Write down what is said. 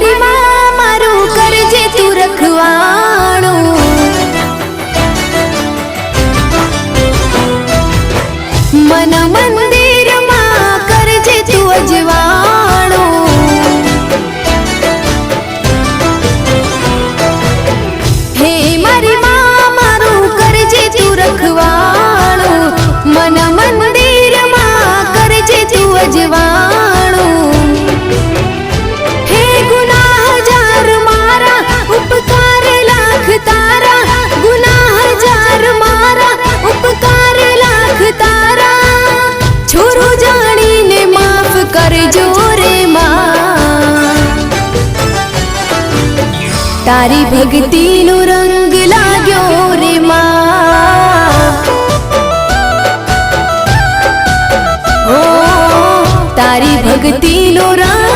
मारी मां मारू करजे तू रखवाणो। मन मंदिर मां करजे तू अजवाणो। हे मारी मां मारू करजे तू रखवाणो। मन मंदिर मां करजे तू अजवाणो। हे गुनाह जार मारा उपकार लाख तारा। गुनाह जार मारा उपकार लाख तारा। छोरो जानी ने माफ करजो रे मां। तारी भक्ति नो रंग लाग्यो रे मां। ओ तारी भक्ति नो रंग